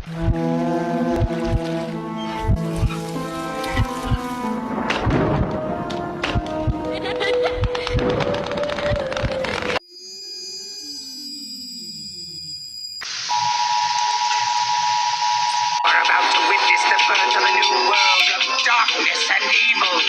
About to witness the birth of a new world of darkness and evil.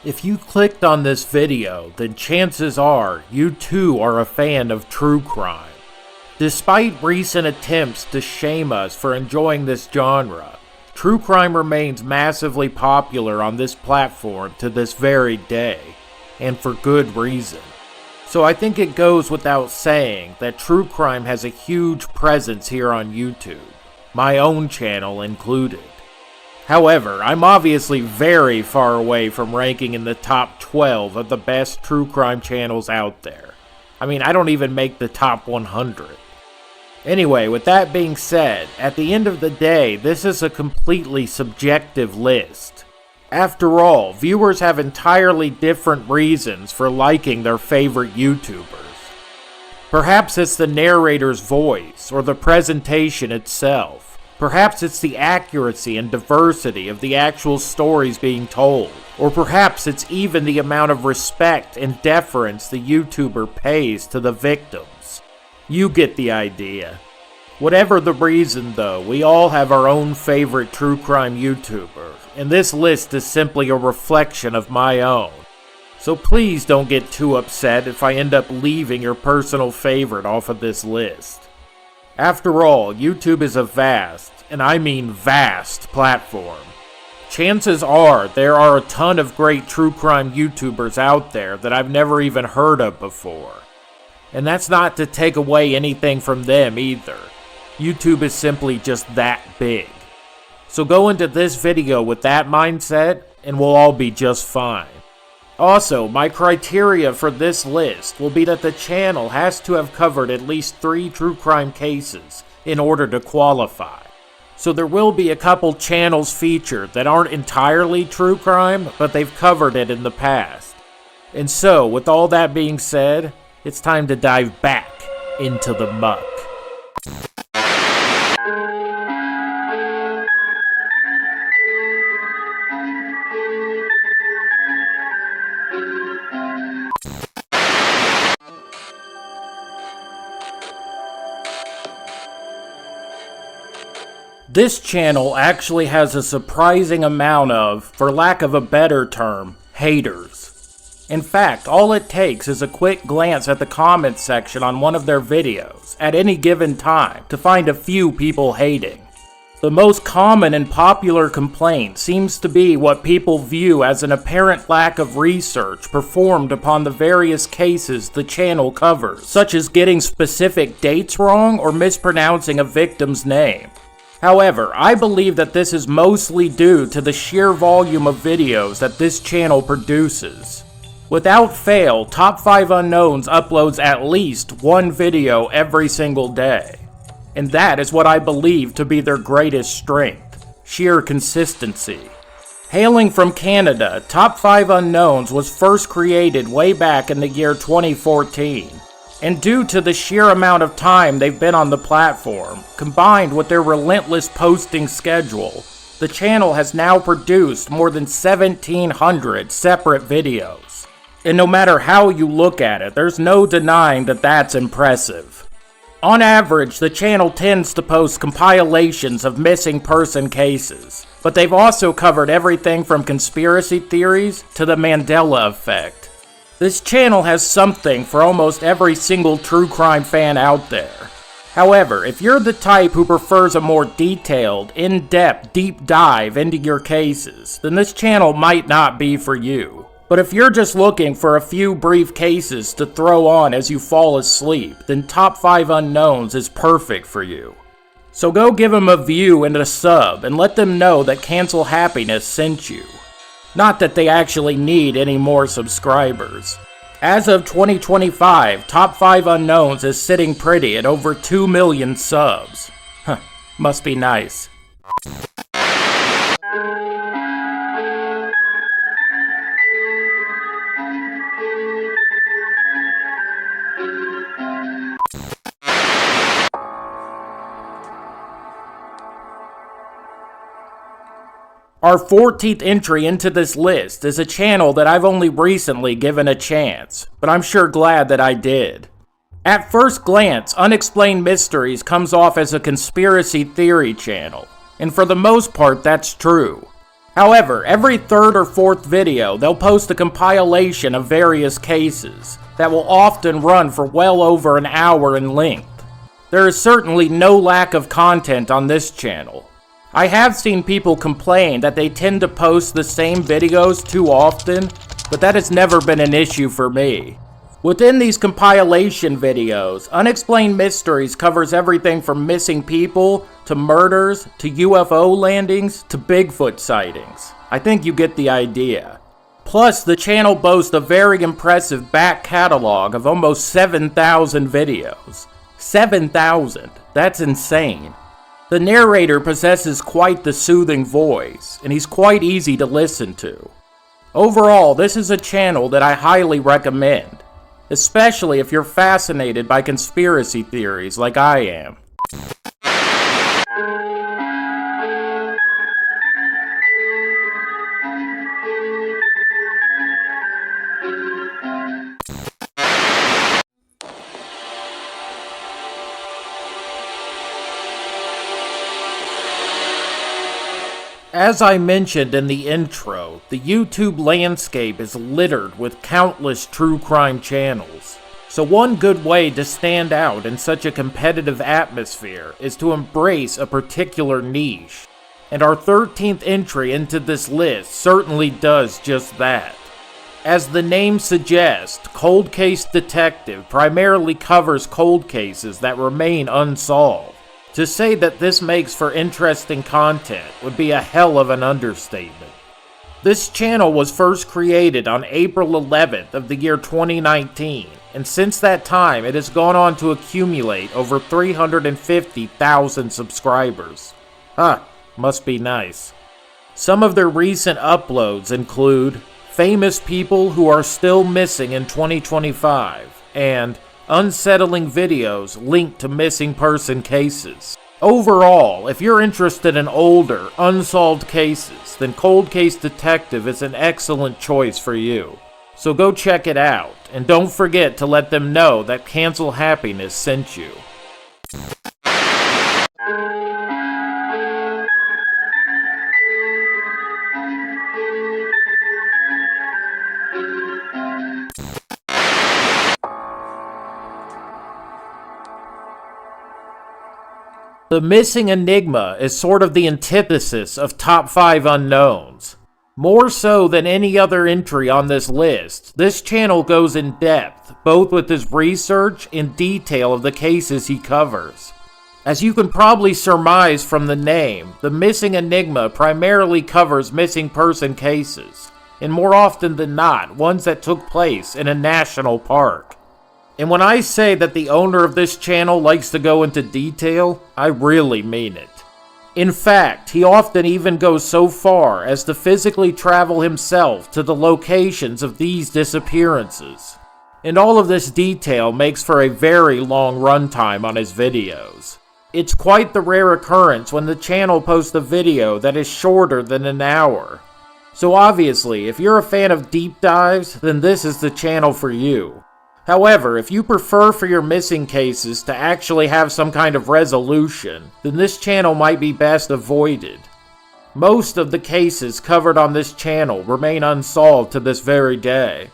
If you clicked on this video, then chances are you too are a fan of true crime. Despite recent attempts to shame us for enjoying this genre, true crime remains massively popular on this platform to this very day, and for good reason. So I think it goes without saying that true crime has a huge presence here on YouTube, my own channel included. However, I'm obviously very far away from ranking in the top 12 of the best true crime channels out there. I mean, I don't even make the top 100. Anyway, with that being said, at the end of the day, this is a completely subjective list. After all, viewers have entirely different reasons for liking their favorite YouTubers. Perhaps it's the narrator's voice or the presentation itself. Perhaps it's the accuracy and diversity of the actual stories being told. Or perhaps it's even the amount of respect and deference the YouTuber pays to the victims. You get the idea. Whatever the reason though, we all have our own favorite true crime YouTuber, and this list is simply a reflection of my own. So please don't get too upset if I end up leaving your personal favorite off of this list. After all, YouTube is a vast, and I mean vast, platform. Chances are there are a ton of great true crime YouTubers out there that I've never even heard of before. And that's not to take away anything from them either. YouTube is simply just that big. So go into this video with that mindset, and we'll all be just fine. Also, my criteria for this list will be that the channel has to have covered at least 3 true crime cases in order to qualify. So there will be a couple channels featured that aren't entirely true crime, but they've covered it in the past. And so, with all that being said, it's time to dive back into the muck. This channel actually has a surprising amount of, for lack of a better term, haters. In fact, all it takes is a quick glance at the comments section on one of their videos at any given time to find a few people hating. The most common and popular complaint seems to be what people view as an apparent lack of research performed upon the various cases the channel covers, such as getting specific dates wrong or mispronouncing a victim's name. However, I believe that this is mostly due to the sheer volume of videos that this channel produces. Without fail, Top 5 Unknowns uploads at least one video every single day. And that is what I believe to be their greatest strength, sheer consistency. Hailing from Canada, Top 5 Unknowns was first created way back in the year 2014. And due to the sheer amount of time they've been on the platform, combined with their relentless posting schedule, the channel has now produced more than 1,700 separate videos. And no matter how you look at it, there's no denying that that's impressive. On average, the channel tends to post compilations of missing person cases, but they've also covered everything from conspiracy theories to the Mandela effect. This channel has something for almost every single true crime fan out there. However, if you're the type who prefers a more detailed, in-depth, deep dive into your cases, then this channel might not be for you. But if you're just looking for a few brief cases to throw on as you fall asleep, then Top 5 Unknowns is perfect for you. So go give them a view and a sub and let them know that Cancel Happiness sent you. Not that they actually need any more subscribers. As of 2025, Top 5 Unknowns is sitting pretty at over 2 million subs. Huh, must be nice. Our 14th entry into this list is a channel that I've only recently given a chance, but I'm sure glad that I did. At first glance, Unexplained Mysteries comes off as a conspiracy theory channel, and for the most part that's true. However, every third or fourth video they'll post a compilation of various cases that will often run for well over an hour in length. There is certainly no lack of content on this channel. I have seen people complain that they tend to post the same videos too often, but that has never been an issue for me. Within these compilation videos, Unexplained Mysteries covers everything from missing people, to murders, to UFO landings, to Bigfoot sightings. I think you get the idea. Plus, the channel boasts a very impressive back catalog of almost 7,000 videos. 7,000! That's insane. The narrator possesses quite the soothing voice, and he's quite easy to listen to. Overall, this is a channel that I highly recommend, especially if you're fascinated by conspiracy theories like I am. As I mentioned in the intro, the YouTube landscape is littered with countless true crime channels. So one good way to stand out in such a competitive atmosphere is to embrace a particular niche. And our 13th entry into this list certainly does just that. As the name suggests, Cold Case Detective primarily covers cold cases that remain unsolved. To say that this makes for interesting content would be a hell of an understatement. This channel was first created on April 11th of the year 2019, and since that time it has gone on to accumulate over 350,000 subscribers. Huh, must be nice. Some of their recent uploads include Famous People Who Are Still Missing in 2025, and Unsettling Videos Linked to Missing Person Cases. Overall, if you're interested in older, unsolved cases, then Cold Case Detective is an excellent choice for you. So go check it out, and don't forget to let them know that Cancel Happiness sent you. The Missing Enigma is sort of the antithesis of Top 5 Unknowns. More so than any other entry on this list, this channel goes in depth, both with his research and detail of the cases he covers. As you can probably surmise from the name, The Missing Enigma primarily covers missing person cases, and more often than not, ones that took place in a national park. And when I say that the owner of this channel likes to go into detail, I really mean it. In fact, he often even goes so far as to physically travel himself to the locations of these disappearances. And all of this detail makes for a very long runtime on his videos. It's quite the rare occurrence when the channel posts a video that is shorter than an hour. So obviously, if you're a fan of deep dives, then this is the channel for you. However, if you prefer for your missing cases to actually have some kind of resolution, then this channel might be best avoided. Most of the cases covered on this channel remain unsolved to this very day.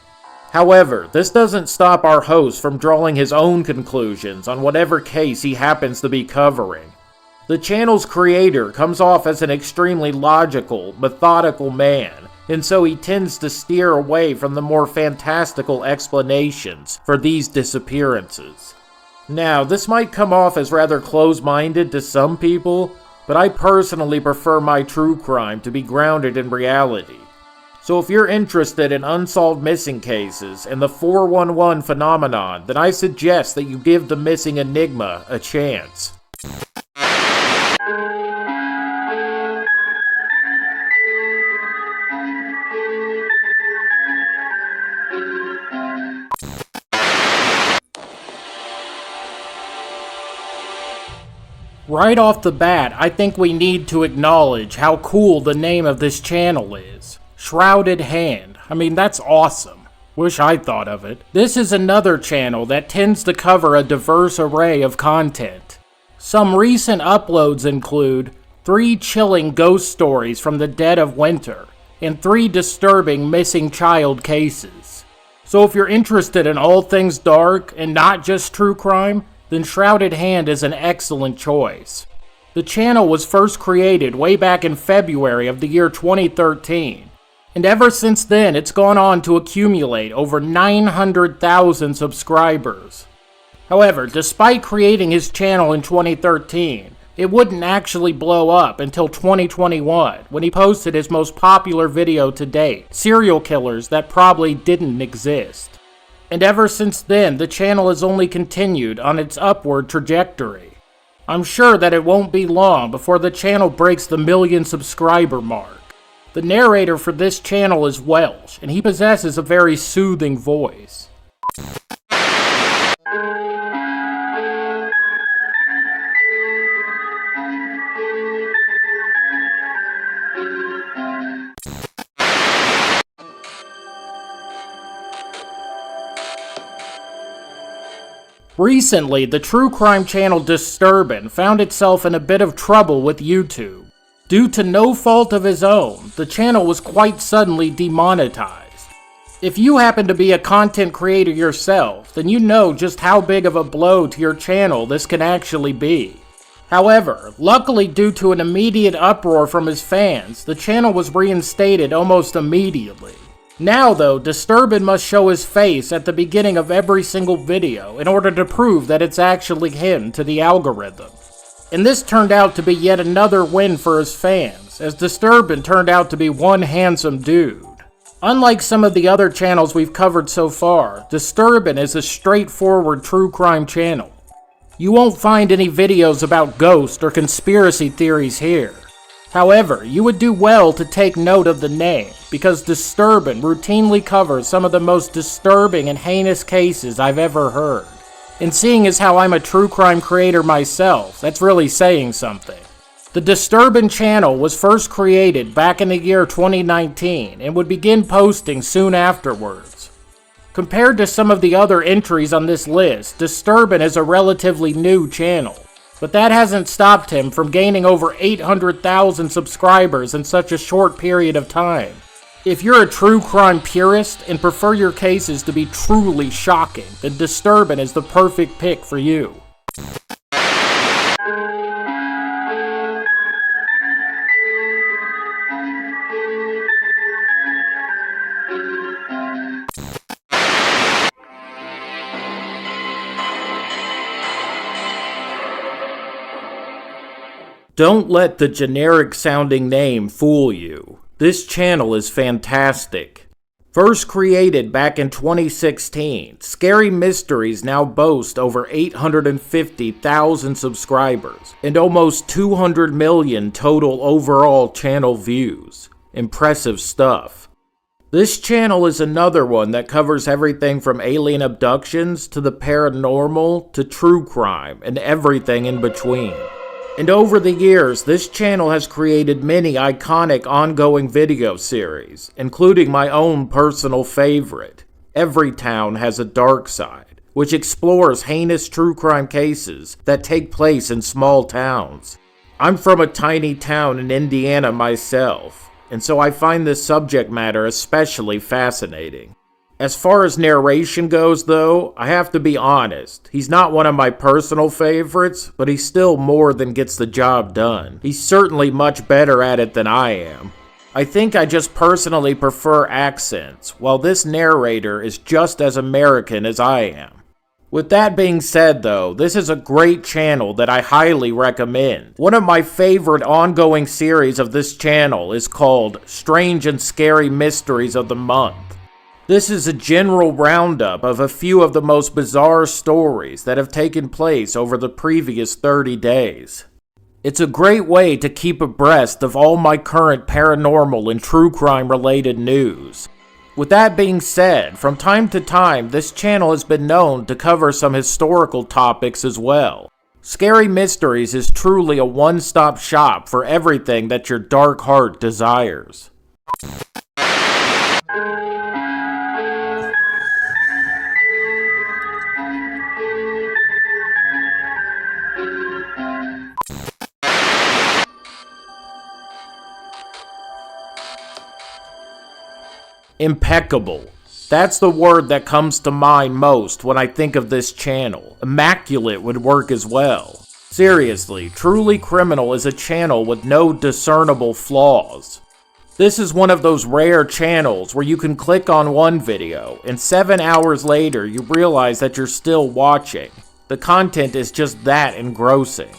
However, this doesn't stop our host from drawing his own conclusions on whatever case he happens to be covering. The channel's creator comes off as an extremely logical, methodical man, and so he tends to steer away from the more fantastical explanations for these disappearances. Now, this might come off as rather close-minded to some people, but I personally prefer my true crime to be grounded in reality. So if you're interested in unsolved missing cases and the 411 phenomenon, then I suggest that you give the missing enigma a chance. Right off the bat, I think we need to acknowledge how cool the name of this channel is. Shrouded Hand. I mean, that's awesome. Wish I'd thought of it. This is another channel that tends to cover a diverse array of content. Some recent uploads include 3 chilling ghost stories from the dead of winter, and 3 disturbing missing child cases. So if you're interested in all things dark and not just true crime, then Shrouded Hand is an excellent choice. The channel was first created way back in February of the year 2013, and ever since then it's gone on to accumulate over 900,000 subscribers. However, despite creating his channel in 2013, it wouldn't actually blow up until 2021, when he posted his most popular video to date, Serial Killers That Probably Didn't Exist. And ever since then, the channel has only continued on its upward trajectory. I'm sure that it won't be long before the channel breaks the 1 million subscriber mark. The narrator for this channel is Welsh, and he possesses a very soothing voice. Recently, the true crime channel Disturbin found itself in a bit of trouble with YouTube. Due to no fault of his own, the channel was quite suddenly demonetized. If you happen to be a content creator yourself, then you know just how big of a blow to your channel this can actually be. However, luckily due to an immediate uproar from his fans, the channel was reinstated almost immediately. Now though, Disturbin must show his face at the beginning of every single video in order to prove that it's actually him to the algorithm. And this turned out to be yet another win for his fans, as Disturbin turned out to be one handsome dude. Unlike some of the other channels we've covered so far, Disturbin is a straightforward true crime channel. You won't find any videos about ghost or conspiracy theories here. However, you would do well to take note of the name, because Disturbin routinely covers some of the most disturbing and heinous cases I've ever heard. And seeing as how I'm a true crime creator myself, that's really saying something. The Disturbin channel was first created back in the year 2019 and would begin posting soon afterwards. Compared to some of the other entries on this list, Disturbin is a relatively new channel, but that hasn't stopped him from gaining over 800,000 subscribers in such a short period of time. If you're a true crime purist and prefer your cases to be truly shocking, then Disturbin is the perfect pick for you. Don't let the generic-sounding name fool you. This channel is fantastic. First created back in 2016, Scary Mysteries now boast over 850,000 subscribers and almost 200 million total overall channel views. Impressive stuff. This channel is another one that covers everything from alien abductions to the paranormal to true crime and everything in between. And over the years, this channel has created many iconic ongoing video series, including my own personal favorite, Every Town Has a Dark Side, which explores heinous true crime cases that take place in small towns. I'm from a tiny town in Indiana myself, and so I find this subject matter especially fascinating. As far as narration goes, though, I have to be honest. He's not one of my personal favorites, but he still more than gets the job done. He's certainly much better at it than I am. I think I just personally prefer accents, while this narrator is just as American as I am. With that being said though, this is a great channel that I highly recommend. One of my favorite ongoing series of this channel is called Strange and Scary Mysteries of the Month. This is a general roundup of a few of the most bizarre stories that have taken place over the previous 30 days. It's a great way to keep abreast of all my current paranormal and true crime related news. With that being said, from time to time, this channel has been known to cover some historical topics as well. Scary Mysteries is truly a one-stop shop for everything that your dark heart desires. Impeccable. That's the word that comes to mind most when I think of this channel. Immaculate would work as well. Seriously, Truly Criminal is a channel with no discernible flaws. This is one of those rare channels where you can click on one video, and 7 hours later you realize that you're still watching. The content is just that engrossing.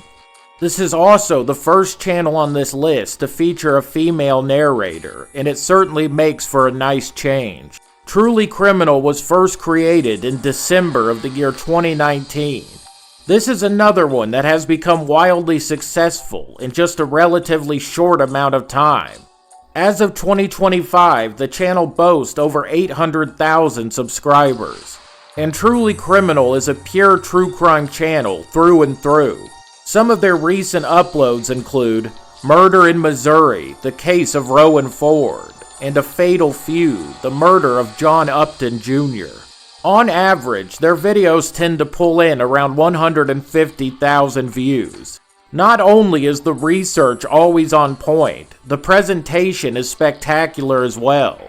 This is also the first channel on this list to feature a female narrator, and it certainly makes for a nice change. Truly Criminal was first created in December of the year 2019. This is another one that has become wildly successful in just a relatively short amount of time. As of 2025, the channel boasts over 800,000 subscribers. And Truly Criminal is a pure true crime channel through and through. Some of their recent uploads include Murder in Missouri, the case of Rowan Ford, and A Fatal Feud, the murder of John Upton Jr. On average, their videos tend to pull in around 150,000 views. Not only is the research always on point, the presentation is spectacular as well.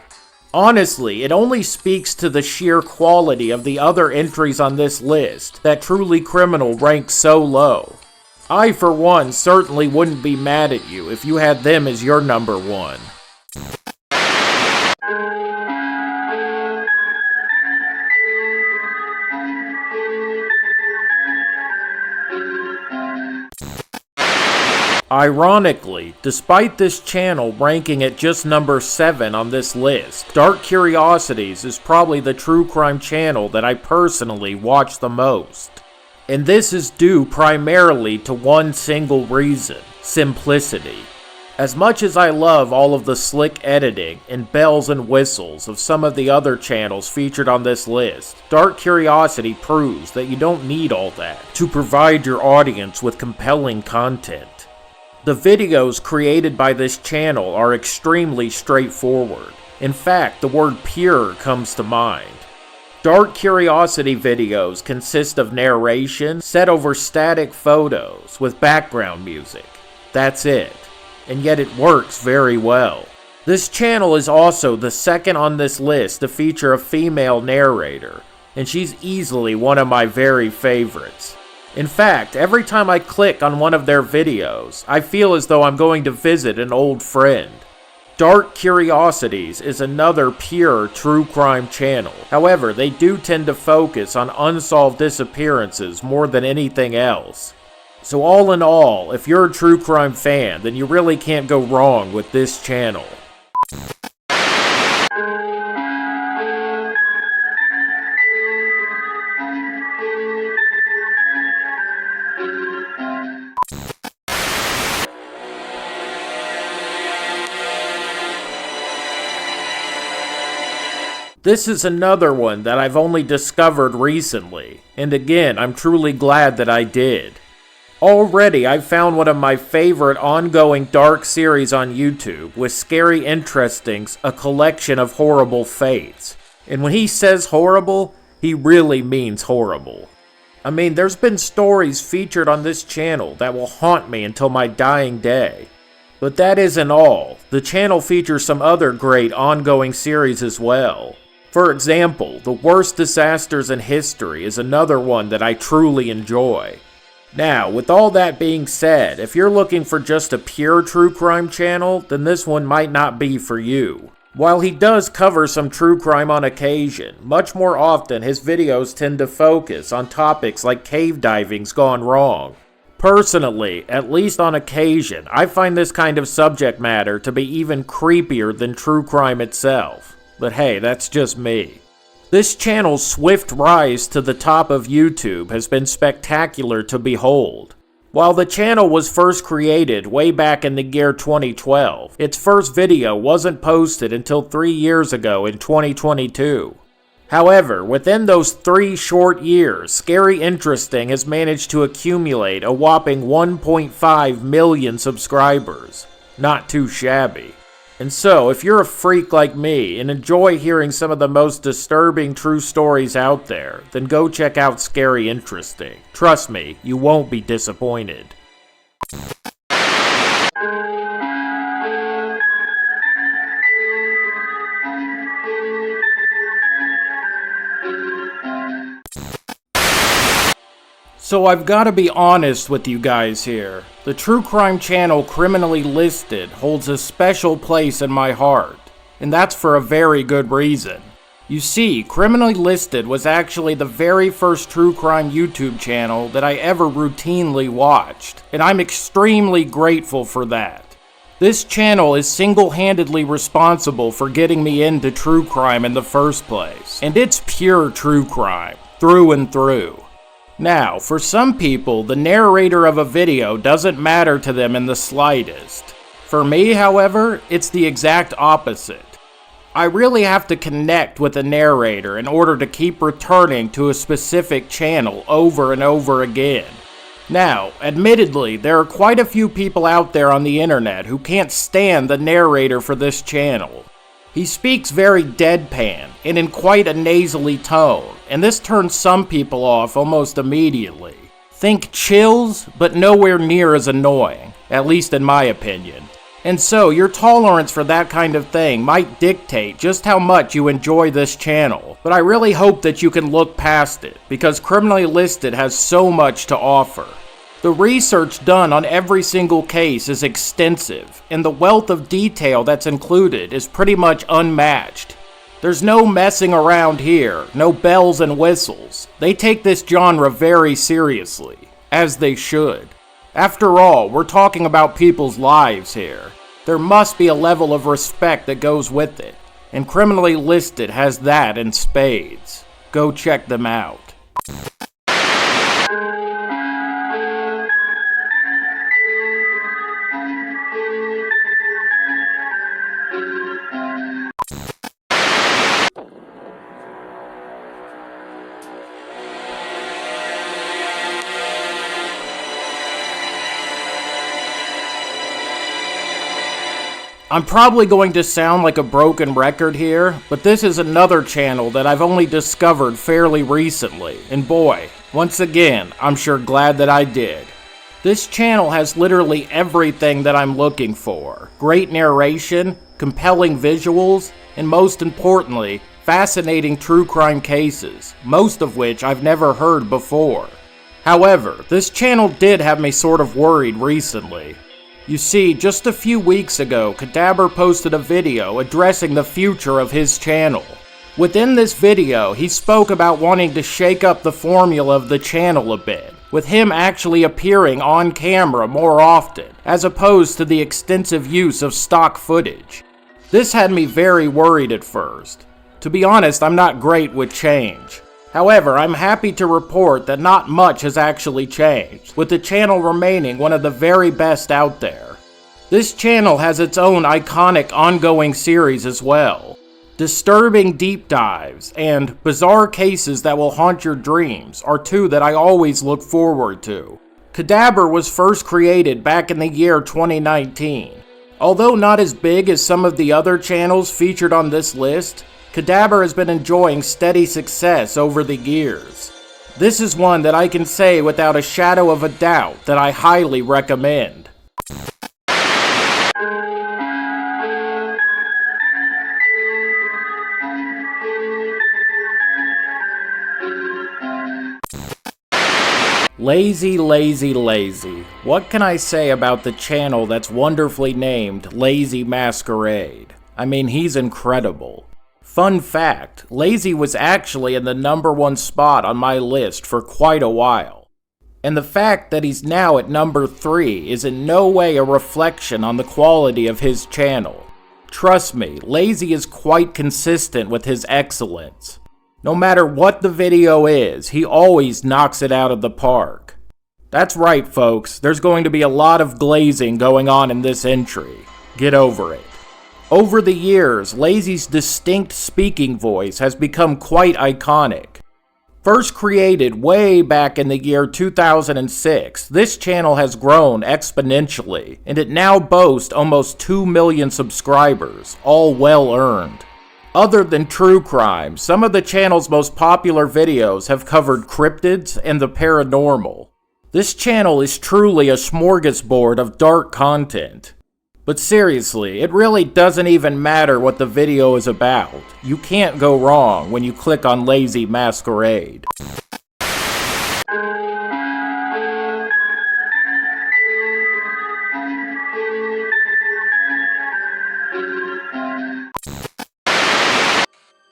Honestly, it only speaks to the sheer quality of the other entries on this list that Truly Criminal ranks so low. I, for one, certainly wouldn't be mad at you if you had them as your number one. Ironically, despite this channel ranking at just number 7 on this list, Dark Curiosities is probably the true crime channel that I personally watch the most. And this is due primarily to one single reason: simplicity. As much as I love all of the slick editing and bells and whistles of some of the other channels featured on this list, Dark Curiosity proves that you don't need all that to provide your audience with compelling content. The videos created by this channel are extremely straightforward. In fact, the word pure comes to mind. Dark Curiosity videos consist of narration set over static photos with background music. That's it. And yet it works very well. This channel is also the second on this list to feature a female narrator, and she's easily one of my very favorites. In fact, every time I click on one of their videos, I feel as though I'm going to visit an old friend. Dark Curiosities is another pure true crime channel. However, they do tend to focus on unsolved disappearances more than anything else. So all in all, if you're a true crime fan, then you really can't go wrong with this channel. This is another one that I've only discovered recently, and again, I'm truly glad that I did. Already, I've found one of my favorite ongoing dark series on YouTube with Scary Interestings, a collection of horrible fates. And when he says horrible, he really means horrible. I mean, there's been stories featured on this channel that will haunt me until my dying day. But that isn't all. The channel features some other great ongoing series as well. For example, The Worst Disasters in History is another one that I truly enjoy. Now, with all that being said, if you're looking for just a pure true crime channel, then this one might not be for you. While he does cover some true crime on occasion, much more often his videos tend to focus on topics like cave diving's gone wrong. Personally, at least on occasion, I find this kind of subject matter to be even creepier than true crime itself. But hey, that's just me. This channel's swift rise to the top of YouTube has been spectacular to behold. While the channel was first created way back in the year 2012, its first video wasn't posted until 3 years ago in 2022. However, within those 3 short years, Scary Interesting has managed to accumulate a whopping 1.5 million subscribers. Not too shabby. And so, if you're a freak like me and enjoy hearing some of the most disturbing true stories out there, then go check out Scary Interesting. Trust me, you won't be disappointed. So I've got to be honest with you guys here. The true crime channel Criminally Listed holds a special place in my heart, and that's for a very good reason. You see, Criminally Listed was actually the very first true crime YouTube channel that I ever routinely watched, and I'm extremely grateful for that. This channel is single-handedly responsible for getting me into true crime in the first place, and it's pure true crime, through and through. Now, for some people, the narrator of a video doesn't matter to them in the slightest. For me, however, it's the exact opposite. I really have to connect with the narrator in order to keep returning to a specific channel over and over again. Now, admittedly, there are quite a few people out there on the internet who can't stand the narrator for this channel. He speaks very deadpan and in quite a nasally tone, and this turns some people off almost immediately. Think chills, but nowhere near as annoying, at least in my opinion. And so, your tolerance for that kind of thing might dictate just how much you enjoy this channel, but I really hope that you can look past it, because Criminally Listed has so much to offer. The research done on every single case is extensive, and the wealth of detail that's included is pretty much unmatched. There's no messing around here, no bells and whistles. They take this genre very seriously, as they should. After all, we're talking about people's lives here. There must be a level of respect that goes with it, and Criminally Listed has that in spades. Go check them out. I'm probably going to sound like a broken record here, but this is another channel that I've only discovered fairly recently, and boy, once again, I'm sure glad that I did. This channel has literally everything that I'm looking for. Great narration, compelling visuals, and most importantly, fascinating true crime cases, most of which I've never heard before. However, this channel did have me sort of worried recently. You see, just a few weeks ago, Cadaver posted a video addressing the future of his channel. Within this video, he spoke about wanting to shake up the formula of the channel a bit, with him actually appearing on camera more often, as opposed to the extensive use of stock footage. This had me very worried at first. To be honest, I'm not great with change. However, I'm happy to report that not much has actually changed, with the channel remaining one of the very best out there. This channel has its own iconic ongoing series as well. Disturbing deep dives and bizarre cases that will haunt your dreams are two that I always look forward to. Cadaver was first created back in the year 2019. Although not as big as some of the other channels featured on this list, Cadaver has been enjoying steady success over the years. This is one that I can say without a shadow of a doubt that I highly recommend. Lazy, lazy, lazy. What can I say about the channel that's wonderfully named Lazy Masquerade? I mean, he's incredible. Fun fact, Lazy was actually in the #1 spot on my list for quite a while. And the fact that he's now at number 3 is in no way a reflection on the quality of his channel. Trust me, Lazy is quite consistent with his excellence. No matter what the video is, he always knocks it out of the park. That's right, folks, there's going to be a lot of glazing going on in this entry. Get over it. Over the years, Lazy's distinct speaking voice has become quite iconic. First created way back in the year 2006, this channel has grown exponentially, and it now boasts almost 2 million subscribers, all well earned. Other than true crime, some of the channel's most popular videos have covered cryptids and the paranormal. This channel is truly a smorgasbord of dark content. But seriously, it really doesn't even matter what the video is about. You can't go wrong when you click on Lazy Masquerade.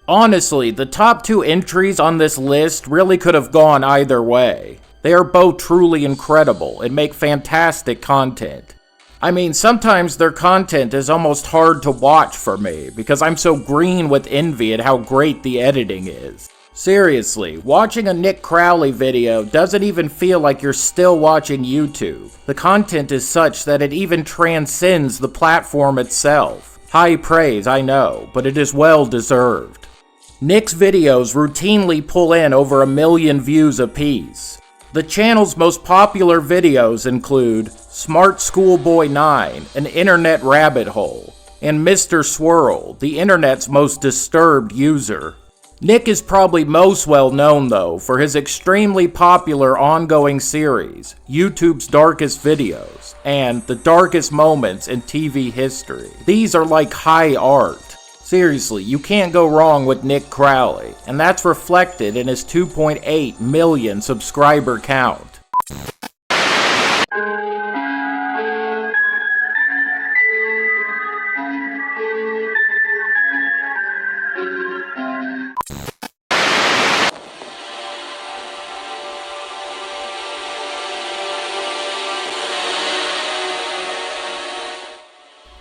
Honestly, the top 2 entries on this list really could have gone either way. They are both truly incredible and make fantastic content. I mean, sometimes their content is almost hard to watch for me because I'm so green with envy at how great the editing is. Seriously, watching a Nick Crowley video doesn't even feel like you're still watching YouTube. The content is such that it even transcends the platform itself. High praise, I know, but it is well deserved. Nick's videos routinely pull in over 1 million views apiece. The channel's most popular videos include Smart Schoolboy 9, an internet rabbit hole, and Mr. Swirl, the internet's most disturbed user. Nick is probably most well known, though, for his extremely popular ongoing series, YouTube's Darkest Videos, and The Darkest Moments in TV History. These are like high art. Seriously, you can't go wrong with Nick Crowley, and that's reflected in his 2.8 million subscriber count.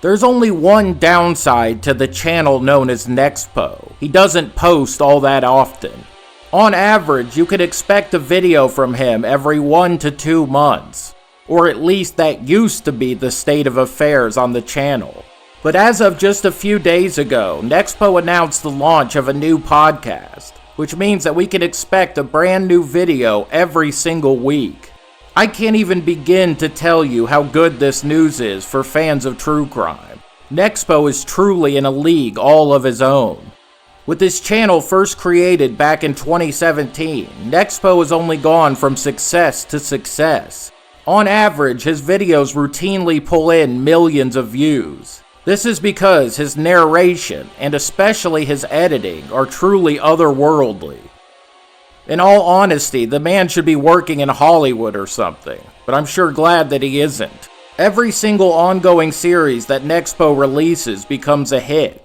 There's only one downside to the channel known as Nexpo. He doesn't post all that often. On average, you could expect a video from him every 1 to 2 months. Or at least that used to be the state of affairs on the channel. But as of just a few days ago, Nexpo announced the launch of a new podcast, which means that we can expect a brand new video every single week. I can't even begin to tell you how good this news is for fans of true crime. Nexpo is truly in a league all of his own. With this channel first created back in 2017, Nexpo has only gone from success to success. On average, his videos routinely pull in millions of views. This is because his narration, and especially his editing, are truly otherworldly. In all honesty, the man should be working in Hollywood or something, but I'm sure glad that he isn't. Every single ongoing series that Nexpo releases becomes a hit.